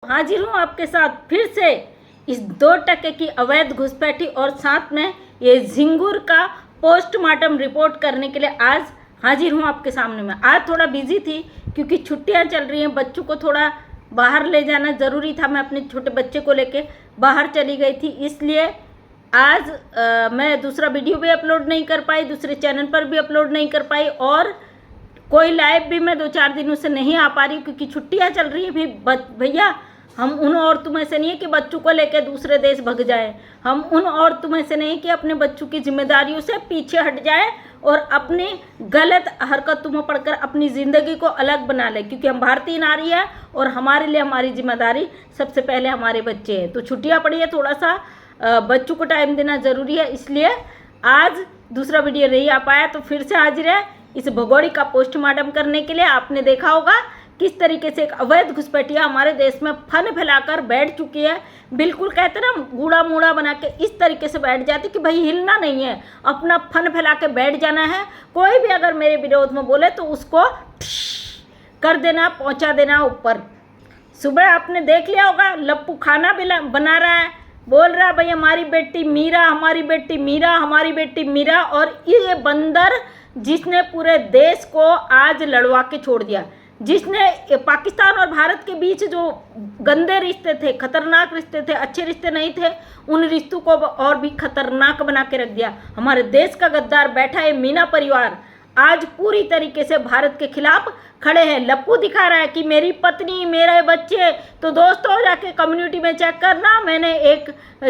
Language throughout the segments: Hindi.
हाजिर हूँ आपके साथ फिर से इस 2% की अवैध घुसपैठी और साथ में ये झिंगुर का पोस्टमार्टम रिपोर्ट करने के लिए आज हाजिर हूँ आपके सामने में। आज थोड़ा बिजी थी क्योंकि छुट्टियाँ चल रही हैं, बच्चों को थोड़ा बाहर ले जाना ज़रूरी था। मैं अपने छोटे बच्चे को लेके बाहर चली गई थी, इसलिए आज मैं दूसरा वीडियो भी अपलोड नहीं कर पाई, दूसरे चैनल पर भी अपलोड नहीं कर पाई और कोई लाइव भी मैं 2-4 दिनों से नहीं आ पा रही क्योंकि छुट्टियाँ चल रही हैं। भी भैया हम उन औरतों में से नहीं है कि बच्चों को लेकर दूसरे देश भग जाए, हम उन औरतों में से नहीं कि अपने बच्चों की जिम्मेदारियों से पीछे हट जाए और अपनी गलत हरकतों में पड़कर अपनी ज़िंदगी को अलग बना ले, क्योंकि हम भारतीय नारी है और हमारे लिए हमारी जिम्मेदारी सबसे पहले हमारे बच्चे हैं। तो छुट्टियाँ पड़ी है, थोड़ा सा बच्चों को टाइम देना ज़रूरी है, इसलिए आज दूसरा वीडियो नहीं आ पाया। तो फिर से हाजिर है इस भगोड़ी का पोस्टमार्टम करने के लिए। आपने देखा होगा किस तरीके से एक अवैध घुसपैठिया हमारे देश में फन फैलाकर बैठ चुकी है। बिल्कुल कहते ना गूड़ा मूड़ा बना के इस तरीके से बैठ जाती कि भाई हिलना नहीं है, अपना फन फैला के बैठ जाना है। कोई भी अगर मेरे विरोध में बोले तो उसको कर देना, पहुंचा देना ऊपर। सुबह आपने देख लिया होगा लप्पू खाना बना रहा है, बोल रहा है भाई हमारी बेटी मीरा, हमारी बेटी मीरा, हमारी बेटी मीरा। और ये बंदर जिसने पूरे देश को आज लड़वा के छोड़ दिया, जिसने पाकिस्तान और भारत के बीच जो गंदे रिश्ते थे, खतरनाक रिश्ते थे, अच्छे रिश्ते नहीं थे, उन रिश्तों को और भी खतरनाक बना के रख दिया। हमारे देश का गद्दार बैठा है मीना परिवार, आज पूरी तरीके से भारत के खिलाफ खड़े हैं। लप्पू दिखा रहा है कि मेरी पत्नी, मेरे बच्चे। तो दोस्तों जाके कम्युनिटी में चेक करना, मैंने एक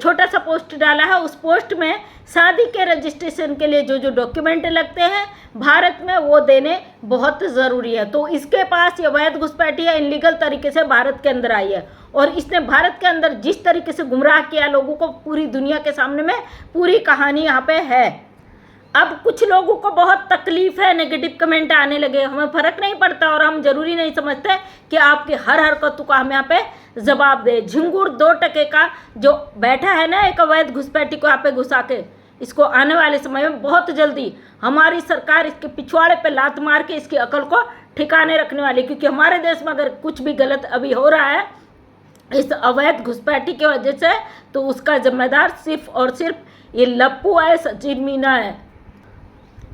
छोटा सा पोस्ट डाला है। उस पोस्ट में शादी के रजिस्ट्रेशन के लिए जो जो डॉक्यूमेंट लगते हैं भारत में वो देने बहुत ज़रूरी है। तो इसके पास ये अवैध घुसपैठिया इनलीगल तरीके से भारत के अंदर आई है और इसने भारत के अंदर जिस तरीके से गुमराह किया लोगों को, पूरी दुनिया के सामने में पूरी कहानी यहाँ पे है। अब कुछ लोगों को बहुत तकलीफ है, नेगेटिव कमेंट आने लगे, हमें फ़र्क नहीं पड़ता और हम ज़रूरी नहीं समझते कि आपके हर हरकतों का हम यहाँ पे जवाब दें। झिंगुर 2% का जो बैठा है ना एक अवैध घुसपैठी को यहाँ पे घुसा के, इसको आने वाले समय में बहुत जल्दी हमारी सरकार इसके पिछवाड़े पे लात मार के इसकी अकल को ठिकाने रखने वाली, क्योंकि हमारे देश में अगर कुछ भी गलत अभी हो रहा है इस अवैध घुसपैठी की वजह से, तो उसका जिम्मेदार सिर्फ और सिर्फ ये लप्पू है, सचिन मीना है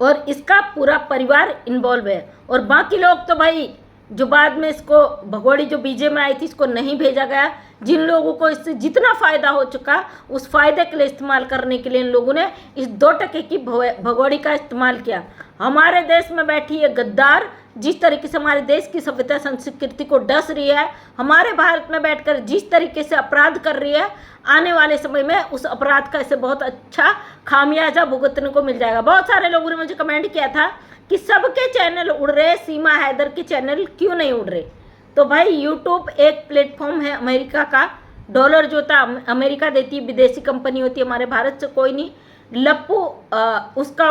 और इसका पूरा परिवार इन्वॉल्व है। और बाकी लोग तो भाई जो बाद में इसको भगोड़ी जो बीजे में आई थी इसको नहीं भेजा गया, जिन लोगों को इससे जितना फ़ायदा हो चुका उस फ़ायदे के लिए इस्तेमाल करने के लिए इन लोगों ने इस 2% की भगोड़ी का इस्तेमाल किया। हमारे देश में बैठी ये गद्दार जिस तरीके से हमारे देश की सभ्यता संस्कृति को डस रही है, हमारे भारत में बैठकर जिस तरीके से अपराध कर रही है, आने वाले समय में उस अपराध का इसे बहुत अच्छा खामियाजा भुगतने को मिल जाएगा। बहुत सारे लोगों ने मुझे कमेंट किया था कि सबके चैनल उड़ रहे, सीमा हैदर के चैनल क्यों नहीं उड़ रहे। तो भाई यूट्यूब एक प्लेटफॉर्म है अमेरिका का, डॉलर जो था अमेरिका देती है, विदेशी कंपनी होती है, हमारे भारत से कोई नहीं। लप्पू उसका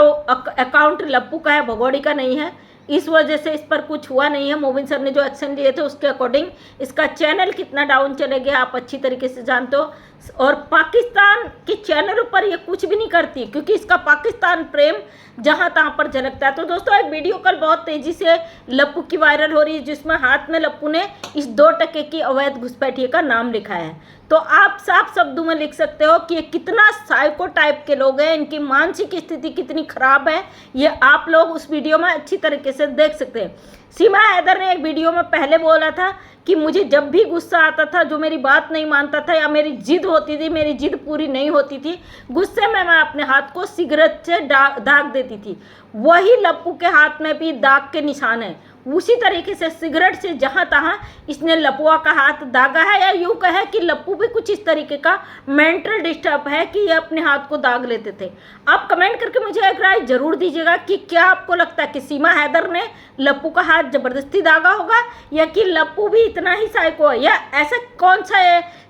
अकाउंट लप्पू का है, भगोड़ी का नहीं है, इस वजह से इस पर कुछ हुआ नहीं है। मोबिन सर ने जो एक्शन लिए थे उसके अकॉर्डिंग इसका चैनल कितना डाउन चले गया आप अच्छी तरीके से जानते हो। और पाकिस्तान के चैनलों पर ये कुछ भी नहीं करती क्योंकि इसका पाकिस्तान प्रेम जहाँ तहाँ पर झलकता है। तो दोस्तों एक वीडियो कल बहुत तेज़ी से लप्पू की वायरल हो रही है जिसमें हाथ में लप्पू ने इस 2% की अवैध घुसपैठिए का नाम लिखा है। तो आप साफ शब्दों में लिख सकते हो कि ये कितना साइको टाइप के लोग हैं, इनकी मानसिक स्थिति कितनी खराब है, ये आप लोग उस वीडियो में अच्छी तरीके से देख सकते हैं। सीमा हैदर ने एक वीडियो में पहले बोला था कि मुझे जब भी गुस्सा आता था, जो मेरी बात नहीं मानता था या मेरी जिद होती थी, मेरी जिद पूरी नहीं होती थी, गुस्से में मैं अपने हाथ को सिगरेट से दाग देती थी। वही लप्पू के हाथ में भी दाग के निशान है, उसी तरीके से सिगरेट से जहाँ तहाँ इसने लपुआ का हाथ दागा है, या यूँ कहे कि लप्पू भी कुछ इस तरीके का मेंटल डिस्टर्ब है कि ये अपने हाथ को दाग लेते थे। आप कमेंट करके मुझे एक राय जरूर दीजिएगा कि क्या आपको लगता है कि सीमा हैदर ने लप्पू का हाथ ज़बरदस्ती दागा होगा या कि लप्पू भी इतना ही साइको है, या ऐसा कौन सा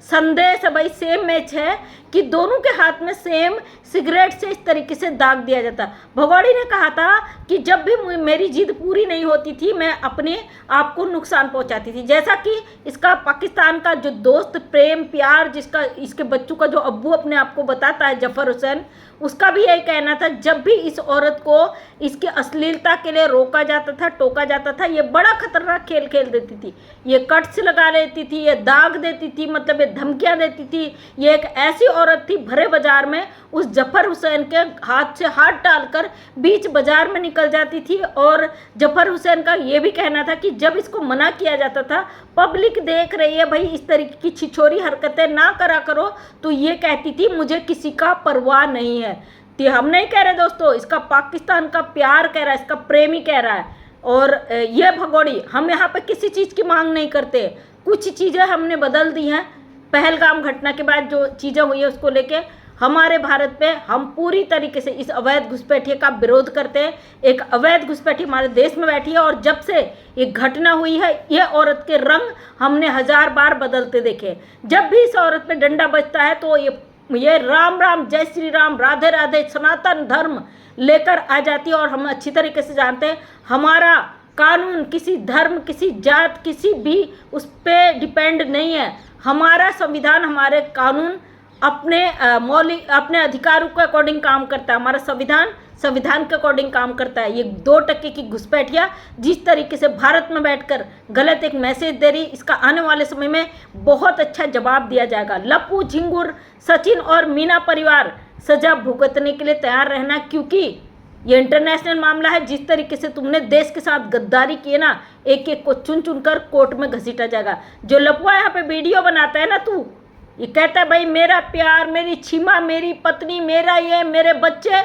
संदेश है भाई, सेम मैच है कि दोनों के हाथ में सेम सिगरेट से इस तरीके से दाग दिया जाता। भगोड़े ने कहा था कि जब भी मेरी जिद पूरी नहीं होती थी मैं अपने आप को नुकसान पहुंचाती थी। जैसा कि इसका पाकिस्तान का जो दोस्त प्रेम प्यार जिसका इसके बच्चों का जो अब्बू अपने आप को बताता है जफर हुसैन, उसका भी यही कहना था जब भी इस औरत को इसकी अश्लीलता के लिए रोका जाता था टोका जाता था, ये बड़ा खतरनाक खेल खेल देती थी, ये कट्स लगा लेती थी, ये दाग देती थी, मतलब ये धमकियां देती थी। ये एक ऐसी औरत थी भरे बाजार में उस जफर हुसैन के हाथ से हाथ डालकर बीच बाजार में निकल जाती थी। और जफर हुसैन का ये भी कहना था कि जब इसको मना किया जाता था, पब्लिक देख रही है भाई इस तरीके की छिछोरी हरकतें ना करा करो, तो ये कहती थी मुझे किसी का परवाह नहीं है। तो हम नहीं कह रहे दोस्तों, इसका पाकिस्तान का प्यार कह रहा है, इसका प्रेमी कह रहा है। और ये भगोड़ी, हम यहाँ पे किसी चीज़ की मांग नहीं करते, कुछ चीज़ें हमने बदल दी हैं पहलगाम घटना के बाद जो चीज़ें हुई है उसको लेके। हमारे भारत पे हम पूरी तरीके से इस अवैध घुसपैठिए का विरोध करते हैं। एक अवैध घुसपैठी हमारे देश में बैठी है और जब से ये घटना हुई है ये औरत के रंग हमने 1000 बार बदलते देखे। जब भी इस औरत पे डंडा बजता है तो ये राम राम जय श्री राम राधे राधे सनातन धर्म लेकर आ जाती है। और हम अच्छी तरीके से जानते हैं हमारा कानून किसी धर्म किसी जात किसी भी उस पर डिपेंड नहीं है। हमारा संविधान हमारे कानून अपने अधिकारों के अकॉर्डिंग काम करता है। हमारा संविधान के अकॉर्डिंग काम करता है। ये 2% की घुसपैठिया जिस तरीके से भारत में बैठकर गलत एक मैसेज दे रही, इसका आने वाले समय में बहुत अच्छा जवाब दिया जाएगा। लप्पू झिंगुर सचिन और मीना परिवार सजा भुगतने के लिए तैयार रहना, क्योंकि ये इंटरनेशनल मामला है। जिस तरीके से तुमने देश के साथ गद्दारी की है ना, एक एक को चुन चुन कर कोर्ट में घसीटा जाएगा। जो लपुआ यहाँ पे वीडियो बनाता है ना, तू ये कहता है भाई मेरा प्यार मेरी छिमा मेरी पत्नी मेरा ये मेरे बच्चे,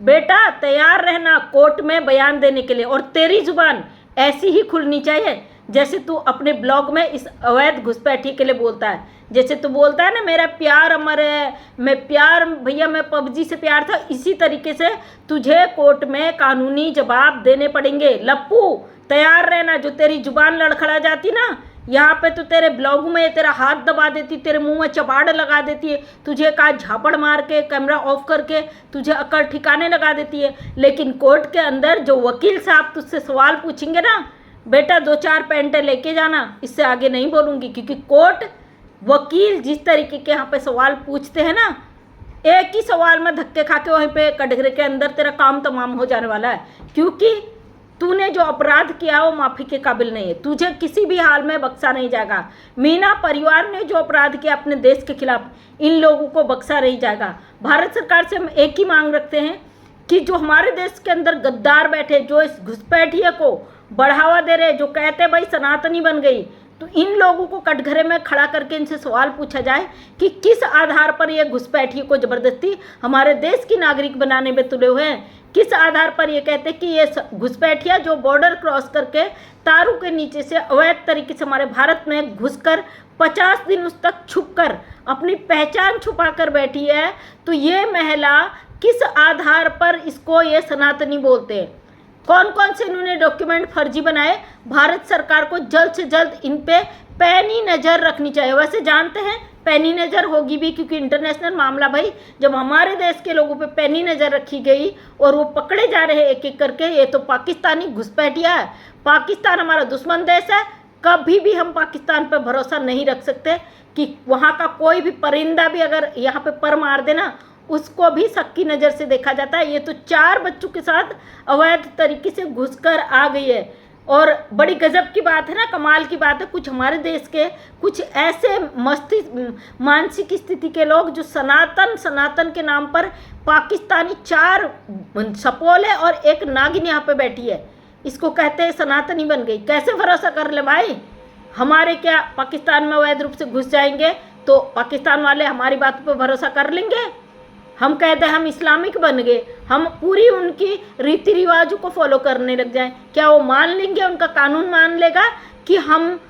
बेटा तैयार रहना कोर्ट में बयान देने के लिए। और तेरी जुबान ऐसी ही खुलनी चाहिए जैसे तू अपने ब्लॉग में इस अवैध घुसपैठी के लिए बोलता है। जैसे तू बोलता है ना मेरा प्यार अमर है, मैं प्यार भैया मैं पबजी से प्यार था, इसी तरीके से तुझे कोर्ट में कानूनी जवाब देने पड़ेंगे। लप्पू तैयार रहना। जो तेरी जुबान लड़खड़ा जाती ना, यहाँ पे तो तेरे ब्लॉग में तेरा हाथ दबा देती, तेरे मुंह में चपाड़ लगा देती है, तुझे कहा झापड़ मार के कैमरा ऑफ करके तुझे अकल ठिकाने लगा देती है। लेकिन कोर्ट के अंदर जो वकील साहब तुझसे सवाल पूछेंगे ना, बेटा 2-4 पेंटे लेके जाना, इससे आगे नहीं बोलूँगी। क्योंकि कोर्ट वकील जिस तरीके के यहाँ पे सवाल पूछते हैं ना, एक ही सवाल में धक्के खा के वहीं पे कटघरे के अंदर तेरा काम तमाम हो जाने वाला है। क्योंकि तूने जो अपराध किया वो माफ़ी के काबिल नहीं है, तुझे किसी भी हाल में बख्शा नहीं जाएगा। मीना परिवार ने जो अपराध किया अपने देश के खिलाफ, इन लोगों को बख्शा नहीं जाएगा। भारत सरकार से हम एक ही मांग रखते हैं कि जो हमारे देश के अंदर गद्दार बैठे, जो इस घुसपैठिए को बढ़ावा दे रहे, जो कहते हैं भाई सनातनी बन गई, तो इन लोगों को कटघरे में खड़ा करके इनसे सवाल पूछा जाए कि किस आधार पर ये घुसपैठिए को ज़बरदस्ती हमारे देश की नागरिक बनाने में तुले हुए हैं। किस आधार पर ये कहते हैं कि ये घुसपैठिया जो बॉर्डर क्रॉस करके तारों के नीचे से अवैध तरीके से हमारे भारत में घुसकर 50 दिन उस तक छुपकर अपनी पहचान छुपा कर बैठी है, तो ये महिला किस आधार पर इसको ये सनातनी बोलते हैं। कौन कौन से इन्होंने डॉक्यूमेंट फर्जी बनाए। भारत सरकार को जल्द से जल्द इन पे पैनी नज़र रखनी चाहिए। वैसे जानते हैं पैनी नज़र होगी भी, क्योंकि इंटरनेशनल मामला भाई, जब हमारे देश के लोगों पे पैनी नज़र रखी गई और वो पकड़े जा रहे हैं एक एक करके, ये तो पाकिस्तानी घुसपैठिया है। पाकिस्तान हमारा दुश्मन देश है, कभी भी हम पाकिस्तान पर भरोसा नहीं रख सकते कि वहाँ का कोई भी परिंदा भी अगर यहाँ पे पर मार देना उसको भी शक की नज़र से देखा जाता है। ये तो 4 बच्चों के साथ अवैध तरीके से घुसकर आ गई है। और बड़ी गजब की बात है ना, कमाल की बात है, कुछ हमारे देश के कुछ ऐसे मानसिक स्थिति के लोग जो सनातन के नाम पर पाकिस्तानी 4 सपोले और एक नागिन यहाँ पे बैठी है, इसको कहते हैं सनातनी बन गई। कैसे भरोसा कर ले भाई। हमारे क्या पाकिस्तान में अवैध रूप से घुस जाएंगे तो पाकिस्तान वाले हमारी बातों पर भरोसा कर लेंगे। हम कहते हैं हम इस्लामिक बन गए, हम पूरी उनकी रीति रिवाजों को फॉलो करने लग जाएं, क्या वो मान लेंगे, उनका कानून मान लेगा कि हम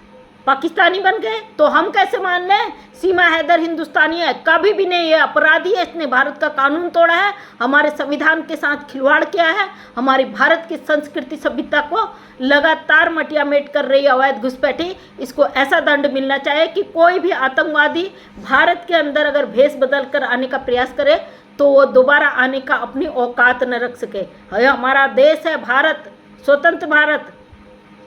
पाकिस्तानी बन गए तो हम कैसे मान लें सीमा हैदर हिंदुस्तानी है? कभी भी नहीं, ये अपराधी है, इसने भारत का कानून तोड़ा है, हमारे संविधान के साथ खिलवाड़ किया है, हमारी भारत की संस्कृति सभ्यता को लगातार मटियामेट कर रही है अवैध घुसपैठी। इसको ऐसा दंड मिलना चाहिए कि कोई भी आतंकवादी भारत के अंदर अगर भेष बदल कर आने का प्रयास करे तो वो दोबारा आने का अपनी औकात न रख सके। हमारा देश है भारत, स्वतंत्र भारत,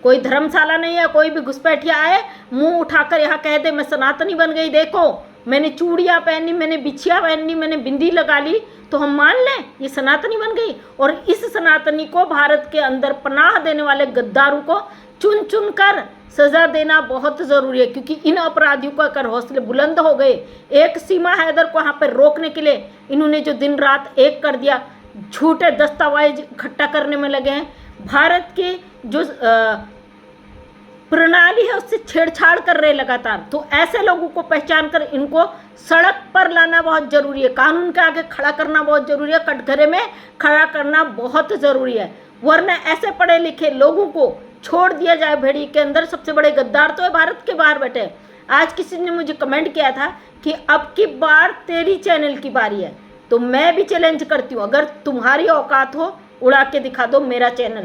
कोई धर्मशाला नहीं है। कोई भी घुसपैठिया आए मुंह उठाकर यहाँ कह दे मैं सनातनी बन गई, देखो मैंने चूड़ियाँ पहनी, मैंने बिछिया पहनी, मैंने बिंदी लगा ली, तो हम मान लें ये सनातनी बन गई। और इस सनातनी को भारत के अंदर पनाह देने वाले गद्दारों को चुन चुन कर सजा देना बहुत ज़रूरी है, क्योंकि इन अपराधियों का अगर हौसले बुलंद हो गए, एक सीमा हैदर को यहाँ पर रोकने के लिए इन्होंने जो दिन रात एक कर दिया, झूठे दस्तावेज इकट्ठा करने में लगे हैं, भारत के जो प्रणाली है उससे छेड़छाड़ कर रहे लगातार। तो ऐसे लोगों को पहचान कर इनको सड़क पर लाना बहुत ज़रूरी है, कानून के आगे खड़ा करना बहुत ज़रूरी है, कटघरे में खड़ा करना बहुत ज़रूरी है, वरना ऐसे पढ़े लिखे लोगों को छोड़ दिया जाए भेड़ी के अंदर। सबसे बड़े गद्दार तो है भारत के बाहर बैठे। आज किसी ने मुझे कमेंट किया था कि अब की बार तेरी चैनल की बारी है, तो मैं भी चैलेंज करती हूँ, अगर तुम्हारी औकात हो उड़ा के दिखा दो मेरा चैनल।